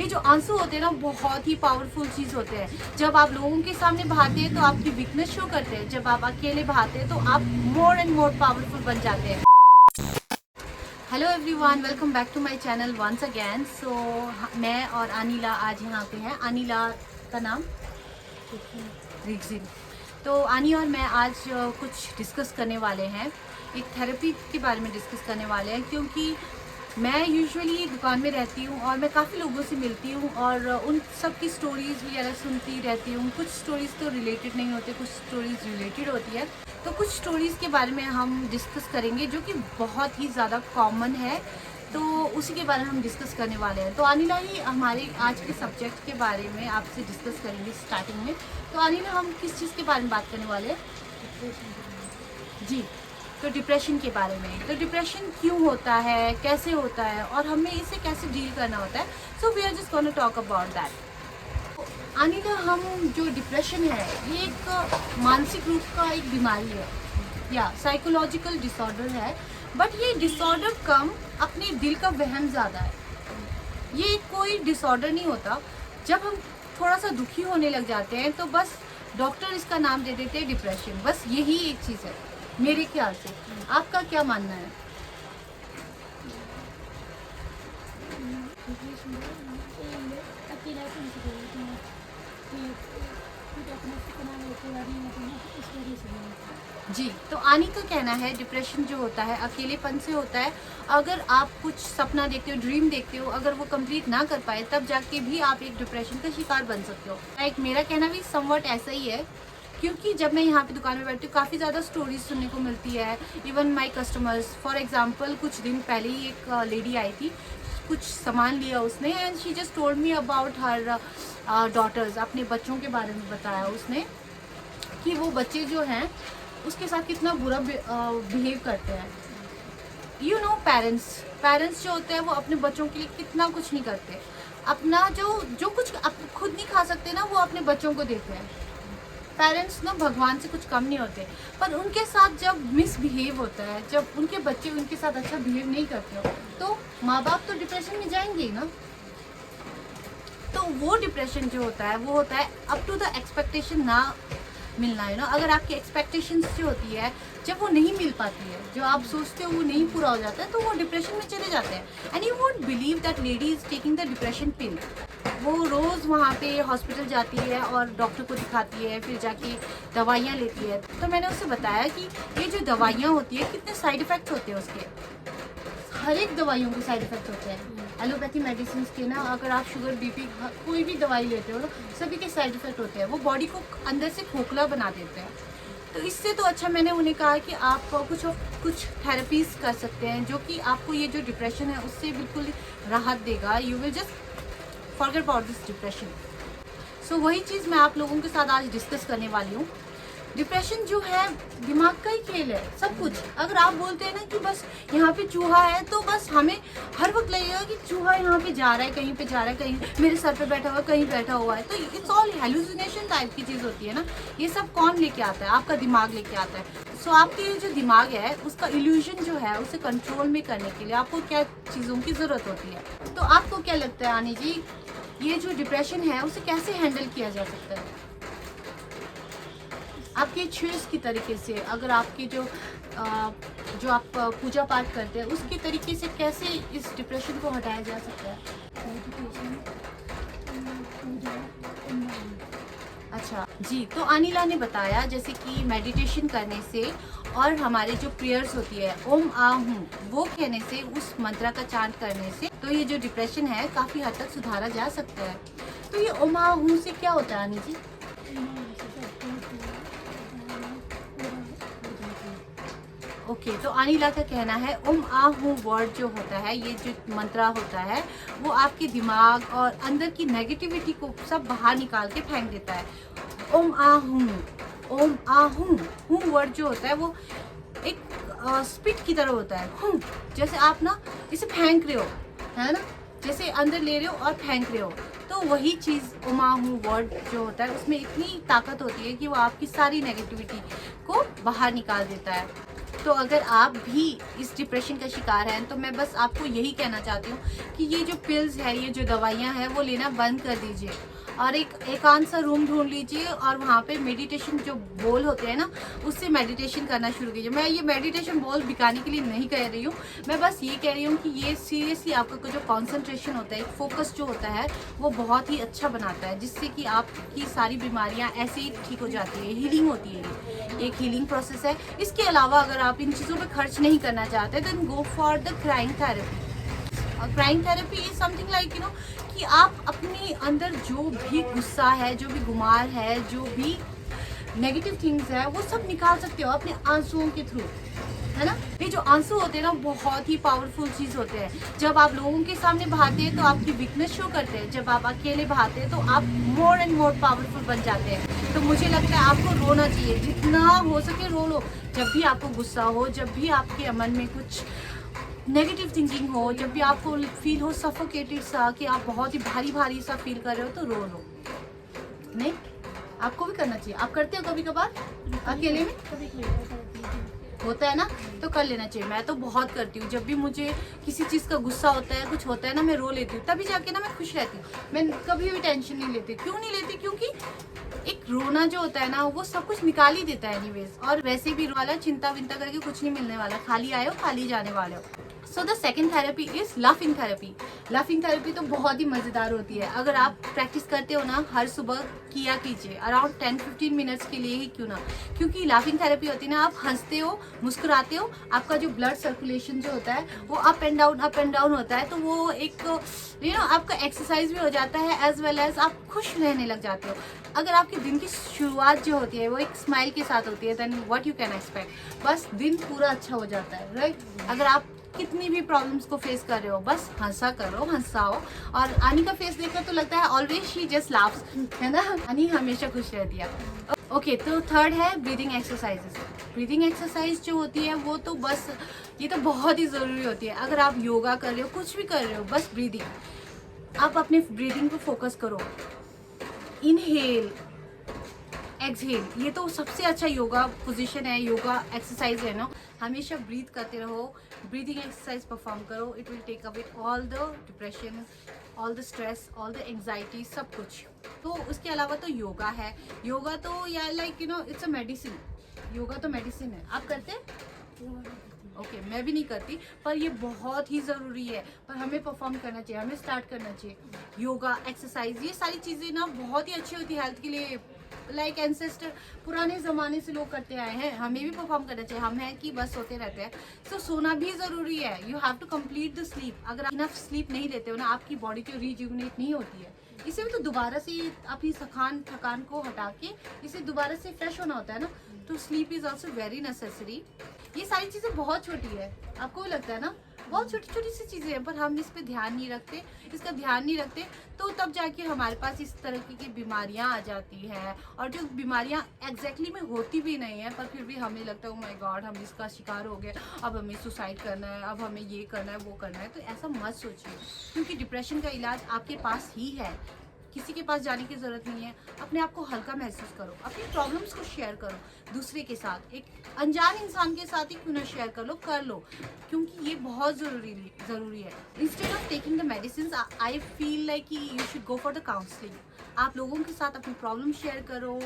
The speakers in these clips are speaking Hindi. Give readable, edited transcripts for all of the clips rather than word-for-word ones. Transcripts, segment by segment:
ये जो आंसू होते हैं ना बहुत ही पावरफुल चीज़ होते हैं। जब आप लोगों के सामने बहाते हैं तो आपकी वीकनेस शो करते हैं, जब आप अकेले बहाते हैं तो आप मोर एंड मोर पावरफुल बन जाते हैं। Hello everyone, welcome back to my channel once again. So मैं और अनिला आज यहाँ पे हैं। अनिला का नाम रिक्जिन। तो आनी और मैं आज कुछ डिस्कस करने वाले हैं, एक थेरेपी के बारे में डिस्कस करने वाले हैं, क्योंकि मैं यूजुअली दुकान में रहती हूँ और मैं काफ़ी लोगों से मिलती हूँ और उन सब की स्टोरीज़ वगैरह सुनती रहती हूँ। कुछ स्टोरीज़ तो रिलेटेड नहीं होते, कुछ स्टोरीज़ रिलेटेड होती है। तो कुछ स्टोरीज़ के बारे में हम डिस्कस करेंगे जो कि बहुत ही ज़्यादा कॉमन है, तो उसी के बारे में हम डिस्कस करने वाले हैं। तो अनिला ही हमारे आज के सब्जेक्ट के बारे में आपसे डिस्कस करेंगे स्टार्टिंग में। तो अनिला, हम किस चीज़ के बारे में बात करने वाले हैं? जी, तो डिप्रेशन के बारे में। तो डिप्रेशन क्यों होता है, कैसे होता है और हमें इसे कैसे डील करना होता है। So we are just gonna talk about that. Anila, हम जो डिप्रेशन है ये एक मानसिक रूप का एक बीमारी है या साइकोलॉजिकल डिसऑर्डर है, बट ये डिसऑर्डर कम अपने दिल का वहम ज़्यादा है। ये कोई डिसऑर्डर नहीं होता। जब हम थोड़ा सा दुखी होने लग जाते हैं तो बस डॉक्टर इसका नाम दे देते हैं डिप्रेशन। बस यही एक चीज़ है मेरे ख्याल से। आपका क्या मानना है? जी, तो आनी का कहना है डिप्रेशन जो होता है अकेलेपन से होता है। अगर आप कुछ सपना देखते हो, ड्रीम देखते हो, अगर वो कंप्लीट ना कर पाए तब जाके भी आप एक डिप्रेशन का शिकार बन सकते हो। लाइक मेरा कहना भी समवट ऐसा ही है, क्योंकि जब मैं यहाँ पे दुकान में बैठती हूँ काफ़ी ज़्यादा स्टोरीज सुनने को मिलती है। Even my customers, for example कुछ दिन पहले ही एक लेडी आई थी, कुछ सामान लिया उसने and she just told me about her daughters. अपने बच्चों के बारे में बताया उसने कि वो बच्चे जो हैं उसके साथ कितना बुरा बिहेव करते हैं। यू नो, पेरेंट्स जो होते हैं वो अपने बच्चों के लिए कितना कुछ नहीं करते। अपना जो कुछ खुद नहीं खा सकते ना, वो अपने बच्चों को देते हैं। पेरेंट्स ना भगवान से कुछ कम नहीं होते, पर उनके साथ जब मिसबिहेव होता है, जब उनके बच्चे उनके साथ अच्छा बिहेव नहीं करते हो, तो माँ बाप तो डिप्रेशन में जाएंगे ही ना। तो वो डिप्रेशन जो होता है वो होता है अप टू द एक्सपेक्टेशन ना मिलना है ना। अगर आपकी एक्सपेक्टेशंस जो होती है जब वो नहीं मिल पाती है, जो आप सोचते हो वो नहीं पूरा हो जाता है, तो वो डिप्रेशन में चले जाते हैं। And you won't believe that lady is taking the depression pill. वो रोज़ वहाँ पे हॉस्पिटल जाती है और डॉक्टर को दिखाती है, फिर जाके दवाइयाँ लेती है। तो मैंने उससे बताया कि ये जो दवाइयाँ होती है कितने साइड इफ़ेक्ट्स होते हैं उसके। हर एक दवाइयों के साइड इफ़ेक्ट होते हैं। एलोपैथी मेडिसिन के ना, अगर आप शुगर बीपी कोई भी दवाई लेते हो ना, सभी के साइड इफ़ेक्ट होते हैं। वो बॉडी को अंदर से खोखला बना देते हैं। तो इससे तो अच्छा मैंने उन्हें कहा कि आप कुछ थेरेपीज़ कर सकते हैं जो कि आपको ये जो डिप्रेशन है उससे बिल्कुल राहत देगा। You will just forget about this depression. So वही चीज़ मैं आप लोगों के साथ आज डिस्कस करने वाली हूँ। डिप्रेशन जो है दिमाग का ही खेल है, सब कुछ। अगर आप बोलते हैं ना कि बस यहाँ पे चूहा है, तो बस हमें हर वक्त लगेगा कि चूहा यहाँ पे जा रहा है, कहीं पे जा रहा है, कहीं मेरे सर पे बैठा हुआ है, कहीं बैठा हुआ है। तो इट्स ऑल हेलुसिनेशन टाइप की चीज़ होती है ना। ये सब कौन लेके आता है? आपका दिमाग लेके आता है। सो आपके जो दिमाग है उसका इल्यूजन जो है उसे कंट्रोल में करने के लिए आपको क्या चीज़ों की ज़रूरत होती है। तो आपको क्या लगता है आनी जी, ये जो डिप्रेशन है उसे कैसे हैंडल किया जा सकता है आपके चॉइस की तरीके से? अगर आपके जो आप पूजा पाठ करते हैं उसके तरीके से कैसे इस डिप्रेशन को हटाया जा सकता है? अच्छा जी, तो अनिला ने बताया जैसे कि मेडिटेशन करने से और हमारे जो प्रेयर्स होती है ओम आ हूँ वो कहने से, उस मंत्रा का चांट करने से, तो ये जो डिप्रेशन है काफ़ी हद तक सुधारा जा सकता है। तो ये ओम आ हूँ से क्या होता है अनी जी? ओके, तो अनिला का कहना है ओम आ हूँ वर्ड जो होता है, ये जो मंत्रा होता है, वो आपके दिमाग और अंदर की नेगेटिविटी को सब बाहर निकाल के फेंक देता है। ओम आ हूँ, ओम आ हूँ वर्ड जो होता है वो एक स्पिट की तरह होता है। हूँ जैसे आप ना इसे फेंक रहे हो, है ना, जैसे अंदर ले रहे हो और फेंक रहे हो। तो वही चीज़ ओमा हूँ वर्ड जो होता है उसमें इतनी ताकत होती है कि वो आपकी सारी नेगेटिविटी को बाहर निकाल देता है। तो अगर आप भी इस डिप्रेशन का शिकार हैं तो मैं बस आपको यही कहना चाहती हूँ कि ये जो पिल्स है, ये जो दवाइयाँ हैं, वो लेना बंद कर दीजिए और एक एकांत सा रूम ढूंढ लीजिए और वहाँ पे मेडिटेशन जो बॉल होते हैं ना, उससे मेडिटेशन करना शुरू कीजिए। मैं ये मेडिटेशन बॉल बिकाने के लिए नहीं कह रही हूँ, मैं बस ये कह रही हूँ कि ये सीरियसली आपका जो कॉन्सेंट्रेशन होता है, एक फोकस जो होता है, वो बहुत ही अच्छा बनाता है, जिससे कि आपकी सारी बीमारियाँ ऐसे ही ठीक हो जाती है, हीलिंग होती है। ये एक हीलिंग प्रोसेस है। इसके अलावा अगर आप इन चीज़ों पर खर्च नहीं करना चाहते then go for the crying therapy. Crying therapy is something like कि आप अपने अंदर जो भी गुस्सा है, जो भी गुमार है, जो भी नेगेटिव थिंग्स है, वो सब निकाल सकते हो अपने आंसुओं के थ्रू, है ना। ये जो आंसू होते हैं ना, बहुत ही पावरफुल चीज़ होते हैं। जब आप लोगों के सामने बहाते हैं तो आपकी वीकनेस शो करते हैं, जब आप अकेले बहाते हैं तो आप मोर एंड मोर पावरफुल बन जाते हैं। तो मुझे लगता है आपको रोना चाहिए, जितना हो सके रो लो। जब भी आपको गुस्सा हो, जब भी आपके मन में कुछ नेगेटिव थिंकिंग हो, जब भी आपको फील हो सफोकेटेड सा, कि आप बहुत ही भारी भारी सा फील कर रहे हो, तो रो लो। नहीं, आपको भी करना चाहिए। आप करते हो कभी कभार अकेले में? होता है ना, तो कर लेना चाहिए। मैं तो बहुत करती हूँ। जब भी मुझे किसी चीज़ का गुस्सा होता है, कुछ होता है ना, मैं रो लेती हूँ, तभी जाके ना मैं खुश रहती हूँ। मैं कभी भी टेंशन नहीं लेती। क्यों नहीं लेती? क्योंकि एक रोना जो होता है ना, वो सब कुछ निकाल ही देता है एनीवेज। और वैसे भी वाला चिंता विंता करके कुछ नहीं मिलने वाला, खाली आए हो खाली जाने वाले हो। So the second therapy is laughing therapy. Laughing therapy तो बहुत ही मज़ेदार होती है। अगर आप प्रैक्टिस करते हो ना, हर सुबह किया कीजिए, अराउंड 10-15 मिनट्स के लिए ही क्यों ना। क्योंकि लाफिंग थेरेपी होती है ना, आप हंसते हो, मुस्कुराते हो, आपका जो ब्लड सर्कुलेशन जो होता है वो अप एंड डाउन होता है। तो वो एक आपका एक्सरसाइज भी हो जाता है, एज वेल एज आप खुश रहने लग जाते हो। अगर आपके दिन की शुरुआत जो होती है वो एक स्माइल के साथ होती है, then what you can expect. बस दिन पूरा अच्छा हो जाता है, राइट। अगर आप कितनी भी प्रॉब्लम्स को फेस कर रहे हो, बस हंसा करो, हंसाओ। और आनी का फेस देखकर तो लगता है ऑलवेज शी जस्ट लाफ्स, है ना। आनी हमेशा खुश रहती है। ओके, तो थर्ड है ब्रीदिंग एक्सरसाइजेस। ब्रीदिंग एक्सरसाइज जो होती है वो तो बस, ये तो बहुत ही ज़रूरी होती है। अगर आप योगा कर रहे हो, कुछ भी कर रहे हो, बस ब्रीदिंग, आप अपने ब्रीदिंग पे फोकस करो। इनहेल, एक्सहेल, ये तो सबसे अच्छा योगा पोजीशन है, योगा एक्सरसाइज है ना। हमेशा ब्रीथ करते रहो, ब्रीदिंग एक्सरसाइज परफॉर्म करो। It will take away all the depression, all the stress, all the anxiety, सब कुछ। तो उसके अलावा तो योगा है। योगा तो या like it's a medicine. Yoga तो मेडिसिन है। आप करते हैं? ओके, मैं भी नहीं करती, पर ये बहुत ही ज़रूरी है। पर हमें परफॉर्म करना चाहिए, हमें स्टार्ट करना चाहिए। योगा, एक्सरसाइज, ये सारी चीज़ें ना बहुत ही अच्छी होती है हेल्थ के लिए। लाइक एंसेस्टर, पुराने ज़माने से लोग करते आए हैं, हमें भी परफॉर्म करना चाहिए। हम हैं कि बस सोते रहते हैं। तो सोना भी ज़रूरी है। You have to complete the sleep. अगर आप इनफ स्लीप नहीं लेते हो ना, आपकी बॉडी जो रिजुविनेट नहीं होती है। इसे भी तो दोबारा से अपनी थकान को हटा के इसे दोबारा से फ्रेश होना होता है ना। तो sleep is also very necessary. ये सारी चीज़ें बहुत छोटी है, आपको भी लगता है ना, बहुत छोटी छोटी सी चीज़ें हैं, पर हम इस पे ध्यान नहीं रखते, इसका ध्यान नहीं रखते। तो तब जाके हमारे पास इस तरह की बीमारियां आ जाती हैं। और जो बीमारियां एग्जैक्टली में होती भी नहीं है, पर फिर भी हमें लगता है ओ माय गॉड, हम इसका शिकार हो गए, अब हमें सुसाइड करना है, अब हमें ये करना है, वो करना है। तो ऐसा मत सोचिए, क्योंकि डिप्रेशन का इलाज आपके पास ही है। किसी के पास जाने की ज़रूरत नहीं है। अपने आप को हल्का महसूस करो, अपनी प्रॉब्लम्स को शेयर करो दूसरे के साथ, एक अनजान इंसान के साथ ही क्यों ना शेयर कर लो, क्योंकि ये बहुत ज़रूरी है। Instead of taking the medicine, I feel like कि you should go for the counselling. आप लोगों के साथ अपनी प्रॉब्लम शेयर करो,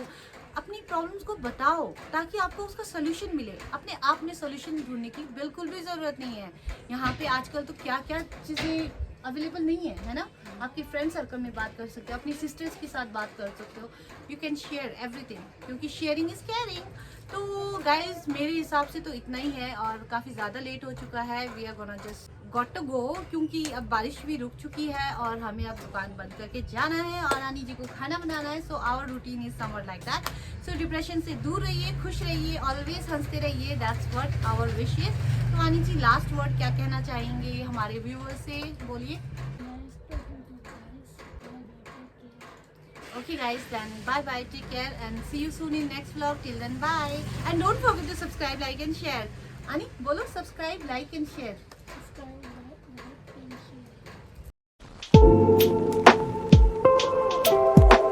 अपनी प्रॉब्लम्स को बताओ, ताकि आपको उसका सोल्यूशन मिले। अपने आप में सोल्यूशन ढूंढने की बिल्कुल भी ज़रूरत नहीं है। यहाँ पे आजकल तो क्या क्या चीज़ें अवेलेबल नहीं है ना। आपके फ्रेंड सर्कल में बात कर सकते हो, अपनी सिस्टर्स के साथ बात कर सकते हो। यू कैन शेयर एवरीथिंग, क्योंकि शेयरिंग इज़ केयरिंग। तो गाइज, मेरे हिसाब से तो इतना ही है, और काफ़ी ज़्यादा लेट हो चुका है। We are gonna just got to go, क्योंकि अब बारिश भी रुक चुकी है और हमें अब दुकान बंद करके जाना है और आनी जी को खाना बनाना है। So our routine is somewhat like that. So depression से दूर रहिए, खुश रहिए, ऑलवेज हंसते रहिए। That's what our wish is. तो आनी जी, लास्ट वर्ड क्या कहना चाहेंगे हमारे व्यूअर्स से? बोलिए। Okay guys, then bye bye, take care and see you soon in next vlog. Till then, bye, and don't forget to subscribe, like and share. Ani, bolo subscribe, like and share.